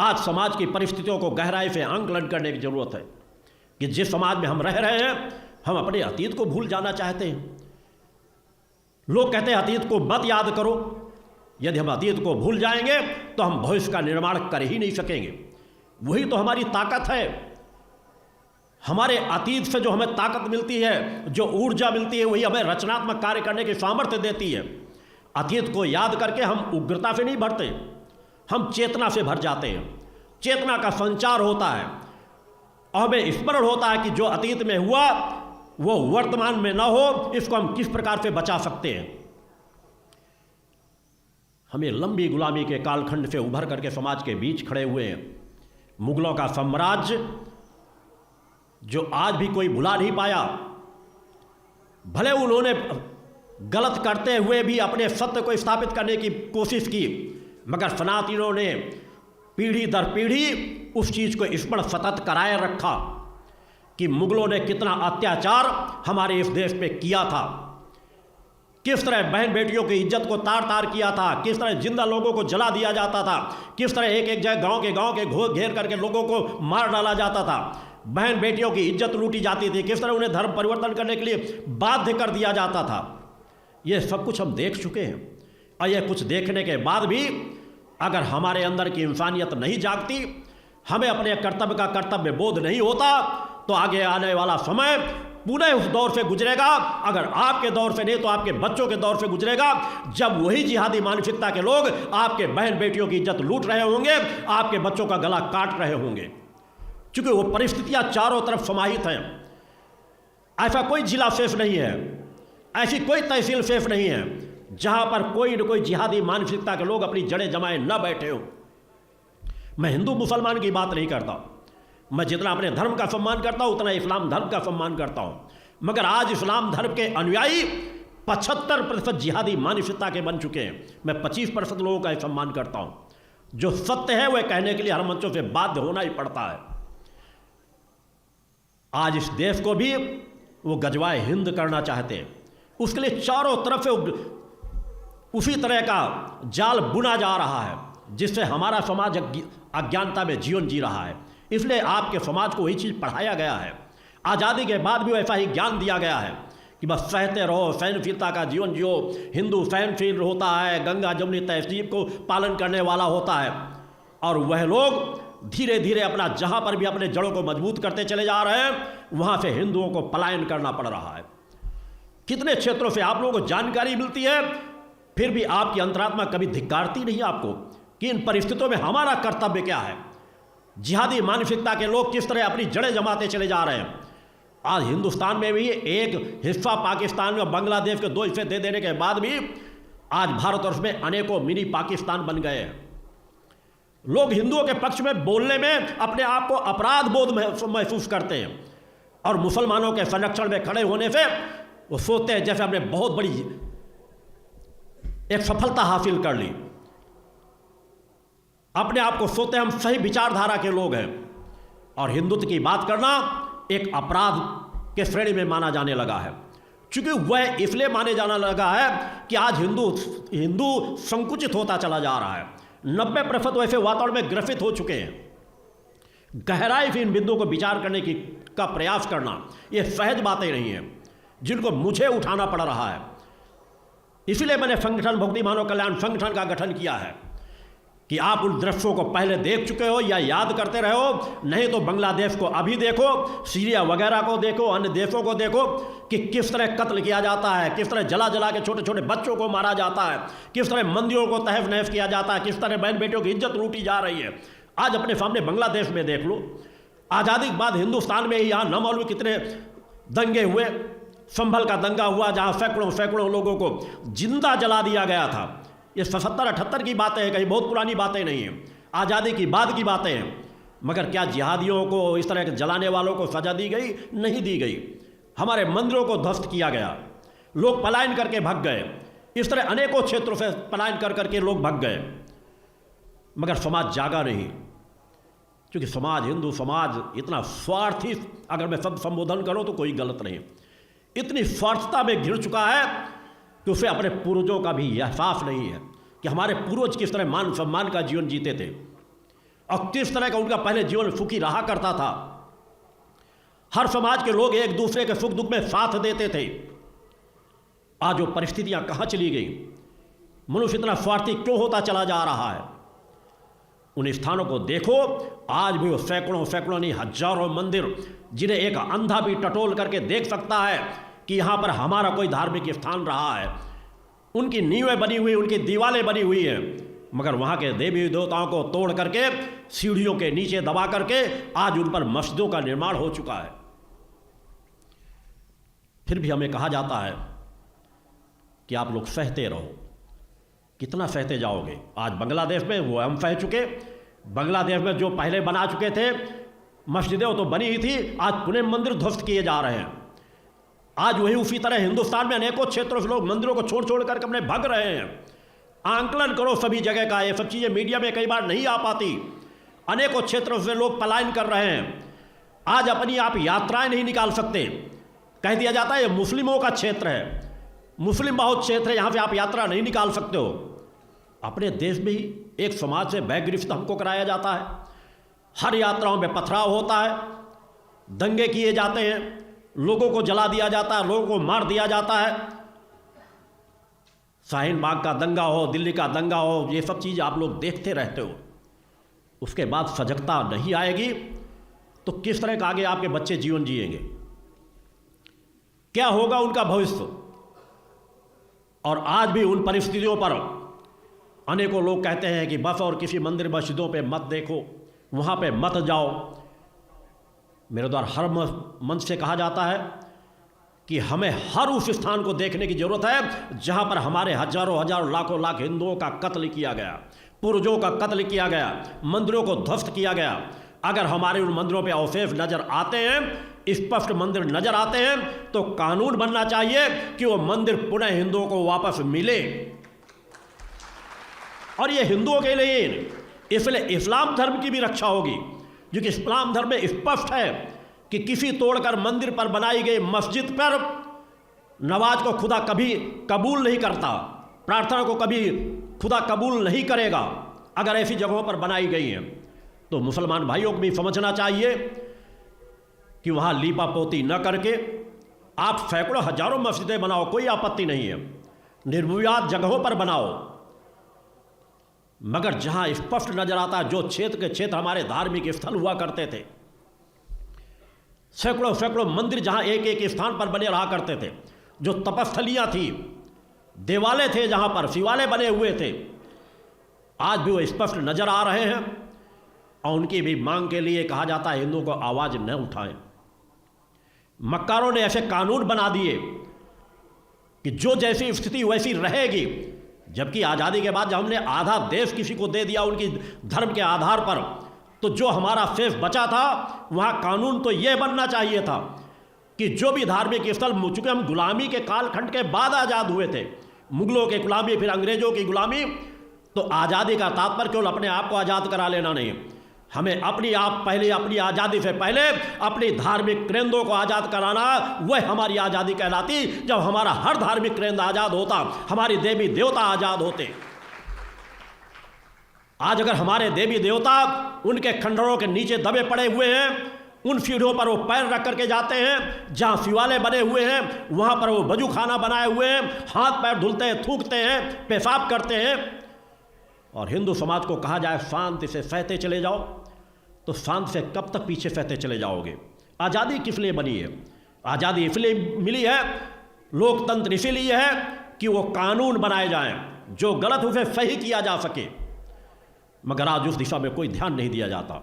आज समाज की परिस्थितियों को गहराई से आंकलन करने की जरूरत है कि जिस समाज में हम रह रहे हैं हम अपने अतीत को भूल जाना चाहते हैं। लोग कहते हैं अतीत को मत याद करो। यदि हम अतीत को भूल जाएंगे तो हम भविष्य का निर्माण कर ही नहीं सकेंगे। वही तो हमारी ताकत है। हमारे अतीत से जो हमें ताकत मिलती है, जो ऊर्जा मिलती है, वही हमें रचनात्मक कार्य करने की सामर्थ्य देती है। अतीत को याद करके हम उग्रता से नहीं भरते, हम चेतना से भर जाते हैं। चेतना का संचार होता है और हमें स्मरण होता है कि जो अतीत में हुआ वो वर्तमान में ना हो, इसको हम किस प्रकार से बचा सकते हैं। हमें लंबी गुलामी के कालखंड से उभर करके समाज के बीच खड़े हुए हैं। मुगलों का साम्राज्य जो आज भी कोई भुला नहीं पाया, भले उन्होंने गलत करते हुए भी अपने सत्य को स्थापित करने की कोशिश की, मगर सनातनियों ने पीढ़ी दर पीढ़ी उस चीज़ को स्मरण सतत कराए रखा कि मुगलों ने कितना अत्याचार हमारे इस देश पे किया था, किस तरह बहन बेटियों की इज्जत को तार तार किया था, किस तरह जिंदा लोगों को जला दिया जाता था, किस तरह एक एक जगह गांव के घेर करके लोगों को मार डाला जाता था, बहन बेटियों की इज्जत लूटी जाती थी, किस तरह उन्हें धर्म परिवर्तन करने के लिए बाध्य कर दिया जाता था। ये सब कुछ हम देख चुके हैं। और ये कुछ देखने के बाद भी अगर हमारे अंदर की इंसानियत नहीं जागती, हमें अपने कर्तव्य का कर्तव्य बोध नहीं होता, तो आगे आने वाला समय पुनः उस दौर से गुजरेगा। अगर आपके दौर से नहीं तो आपके बच्चों के दौर से गुजरेगा, जब वही जिहादी मानसिकता के लोग आपके बहन बेटियों की इज्जत लूट रहे होंगे, आपके बच्चों का गला काट रहे होंगे। क्योंकि वो परिस्थितियां चारों तरफ समाहित हैं। ऐसा कोई जिला शेष नहीं है, ऐसी कोई तहसील शेष नहीं है जहां पर कोई न कोई जिहादी मानसिकता के लोग अपनी जड़ें जमाए न बैठे हो। मैं हिंदू मुसलमान की बात नहीं करता, मैं जितना अपने धर्म का सम्मान करता हूं उतना इस्लाम धर्म का सम्मान करता हूं। मगर आज इस्लाम धर्म के अनुयायी 75% जिहादी मानसिकता के बन चुके हैं। मैं 25% लोगों का सम्मान करता हूं। जो सत्य है वह कहने के लिए हर मंचों से बाध्य होना ही पड़ता है। आज इस देश को भी वो गजवाए हिंद करना चाहते हैं, उसके लिए चारों तरफ से उसी तरह का जाल बुना जा रहा है जिससे हमारा समाज अज्ञानता में जीवन जी रहा है। इसलिए आपके समाज को वही चीज़ पढ़ाया गया है। आज़ादी के बाद भी वैसा ही ज्ञान दिया गया है कि बस सहते रहो, सहनशीलता का जीवन जियो। हिंदू सहनशील होता है, गंगा जमुनी तहजीब को पालन करने वाला होता है। और वह लोग धीरे धीरे अपना जहाँ पर भी अपने जड़ों को मजबूत करते चले जा रहे हैं, वहाँ से हिंदुओं को पलायन करना पड़ रहा है। कितने क्षेत्रों से आप लोगों को जानकारी मिलती है, फिर भी आपकी अंतरात्मा कभी धिक्कारती नहीं आपको कि इन परिस्थितियों में हमारा कर्तव्य क्या है। जिहादी मानसिकता के लोग किस तरह अपनी जड़ें जमाते चले जा रहे हैं। आज हिंदुस्तान में भी एक हिस्सा पाकिस्तान और बांग्लादेश के 2 हिस्से दे देने के बाद भी आज भारतवर्ष में अनेकों मिनी पाकिस्तान बन गए हैं। लोग हिंदुओं के पक्ष में बोलने में अपने आप को अपराध बोध महसूस करते हैं और मुसलमानों के संरक्षण में खड़े होने से वो सोचते हैं जैसे हमने बहुत बड़ी एक सफलता हासिल कर ली। अपने आप को सोचते हैं हम सही विचारधारा के लोग हैं और हिंदुत्व की बात करना एक अपराध के श्रेणी में माना जाने लगा है। क्योंकि वह इसलिए माने जाने लगा है कि आज हिंदू संकुचित होता चला जा रहा है। 90% वैसे वातावरण में ग्रसित हो चुके हैं। गहराई से इन बिंदुओं को विचार करने का प्रयास करना ये सहज बातें नहीं हैं जिनको मुझे उठाना पड़ रहा है। इसलिए मैंने संगठन भक्ति मानव कल्याण संगठन का गठन किया है कि आप उन दृश्यों को पहले देख चुके हो या याद करते रहो, नहीं तो बांग्लादेश को अभी देखो, सीरिया वगैरह को देखो, अन्य देशों को देखो कि किस तरह कत्ल किया जाता है, किस तरह जला जला के छोटे छोटे बच्चों को मारा जाता है, किस तरह मंदिरों को तहस नहस किया जाता है, किस तरह बहन बेटियों की इज्जत लूटी जा रही है। आज अपने सामने बांग्लादेश में देख लो। आज़ादी के बाद हिंदुस्तान में ही यहाँ न मालूम कितने दंगे हुए। संभल का दंगा हुआ जहाँ सैकड़ों लोगों को जिंदा जला दिया गया था। ये 77-78 की बातें हैं, कहीं बहुत पुरानी बातें नहीं हैं, आज़ादी की बाद की बातें हैं। मगर क्या जिहादियों को, इस तरह के जलाने वालों को सजा दी गई? नहीं दी गई। हमारे मंदिरों को ध्वस्त किया गया, लोग पलायन करके भाग गए। इस तरह अनेकों क्षेत्रों से पलायन कर करके लोग भाग गए, मगर समाज जागा नहीं। क्योंकि समाज, हिंदू समाज इतना स्वार्थी, अगर मैं सब संबोधन करूँ तो कोई गलत नहीं, इतनी स्वार्थता में घिर चुका है कि उसे अपने पूर्वजों का भी एहसास नहीं है कि हमारे पूर्वज किस तरह मान सम्मान का जीवन जीते थे। और किस तरह का उनका पहले जीवन सुखी रहा करता था। हर समाज के लोग एक दूसरे के सुख दुख में साथ देते थे। आज वो परिस्थितियां कहां चली गई? मनुष्य इतना स्वार्थी क्यों होता चला जा रहा है? उन स्थानों को देखो, आज भी वो सैकड़ों सैकड़ों नहीं हजारों मंदिर, जिन्हें एक अंधा भी टटोल करके देख सकता है कि यहाँ पर हमारा कोई धार्मिक स्थान रहा है। उनकी नींवें बनी हुई, उनकी दीवारें बनी हुई हैं, मगर वहाँ के देवी देवताओं को तोड़ करके सीढ़ियों के नीचे दबा करके आज उन पर मस्जिदों का निर्माण हो चुका है। फिर भी हमें कहा जाता है कि आप लोग सहते रहो। कितना सहते जाओगे? आज बांग्लादेश में वो हम सह चुके। बांग्लादेश में जो पहले बना चुके थे मस्जिदें, वो तो बनी ही थी, आज पुनः मंदिर ध्वस्त किए जा रहे हैं। आज वही उसी तरह हिंदुस्तान में अनेकों क्षेत्रों से लोग मंदिरों को छोड़ छोड़ करके अपने भाग रहे हैं। आंकलन करो सभी जगह का, ये सब चीज़ें मीडिया में कई बार नहीं आ पाती। अनेकों क्षेत्रों से लोग पलायन कर रहे हैं। आज अपनी आप यात्राएं नहीं निकाल सकते। कह दिया जाता है ये मुस्लिमों का क्षेत्र है, मुस्लिम बहुत क्षेत्र है, यहाँ से आप यात्रा नहीं निकाल सकते हो। अपने देश में ही एक समाज से बैगिरफ्त हमको कराया जाता है। हर यात्राओं में पथराव होता है, दंगे किए जाते हैं, लोगों को जला दिया जाता है, लोगों को मार दिया जाता है। शाहीन बाग का दंगा हो, दिल्ली का दंगा हो, ये सब चीज़ आप लोग देखते रहते हो। उसके बाद सजगता नहीं आएगी तो किस तरह का आगे आपके बच्चे जीवन जिएंगे? क्या होगा उनका भविष्य? और आज भी उन परिस्थितियों पर अनेकों लोग कहते हैं कि बस और किसी मंदिर मस्जिदों पे मत देखो, वहाँ पे मत जाओ। मेरे द्वारा हर मंच से कहा जाता है कि हमें हर उस स्थान को देखने की जरूरत है जहाँ पर हमारे हजारों हजारों लाखों लाख हिंदुओं का कत्ल किया गया, पूर्वजों का कत्ल किया गया, मंदिरों को ध्वस्त किया गया। अगर हमारे उन मंदिरों पे अवशेष नजर आते हैं, स्पष्ट मंदिर नजर आते हैं, तो कानून बनना चाहिए कि वो मंदिर पुनः हिंदुओं को वापस मिले। और ये हिंदुओं के लिए, इसलिए इस्लाम धर्म की भी रक्षा होगी, क्योंकि इस्लाम धर्म में स्पष्ट है कि किसी तोड़कर मंदिर पर बनाई गई मस्जिद पर नमाज को खुदा कभी कबूल नहीं करता, प्रार्थना को कभी खुदा कबूल नहीं करेगा अगर ऐसी जगहों पर बनाई गई हैं। तो मुसलमान भाइयों को भी समझना चाहिए कि वहाँ लीपा पोती न करके आप सैकड़ों हजारों मस्जिदें बनाओ, कोई आपत्ति नहीं है, निर्विवाद जगहों पर बनाओ, मगर जहाँ स्पष्ट नजर आता है जो क्षेत्र के क्षेत्र हमारे धार्मिक स्थल हुआ करते थे, सैकड़ों सैकड़ों मंदिर जहाँ एक एक स्थान पर बने रहा करते थे, जो तपस्थलियाँ थी, देवालय थे, जहाँ पर शिवालय बने हुए थे, आज भी वो स्पष्ट नजर आ रहे हैं। और उनकी भी मांग के लिए कहा जाता है हिंदुओं को आवाज़ न उठाएं। मक्कारों ने ऐसे कानून बना दिए कि जो जैसी स्थिति वैसी रहेगी, जबकि आज़ादी के बाद जब हमने आधा देश किसी को दे दिया उनकी धर्म के आधार पर, तो जो हमारा शेष बचा था वहाँ कानून तो ये बनना चाहिए था कि जो भी धार्मिक स्थल, चूँकि हम गुलामी के कालखंड के बाद आज़ाद हुए थे, मुगलों की गुलामी फिर अंग्रेज़ों की गुलामी, तो आज़ादी का तात्पर्य केवल अपने आप को आज़ाद करा लेना नहीं, हमें अपनी आज़ादी से पहले अपनी धार्मिक केंद्रों को आज़ाद कराना, वह हमारी आज़ादी कहलाती। जब हमारा हर धार्मिक केंद्र आज़ाद होता, हमारी देवी देवता आज़ाद होते। आज अगर हमारे देवी देवता उनके खंडरों के नीचे दबे पड़े हुए हैं, उन सीढ़ियों पर वो पैर रख करके जाते हैं, जहाँ शिवालय बने हुए हैं वहाँ पर वो वजू खाना बनाए हुए हैं, हाथ पैर धुलते हैं, थूकते हैं, पेशाब करते हैं, और हिंदू समाज को कहा जाए शांति से सहते चले जाओ, तो शांति से कब तक पीछे सहते चले जाओगे? आज़ादी किस लिए बनी है? आज़ादी इसलिए मिली है, लोकतंत्र इसीलिए है कि वो कानून बनाए जाएं, जो गलत उसे सही किया जा सके, मगर आज उस दिशा में कोई ध्यान नहीं दिया जाता।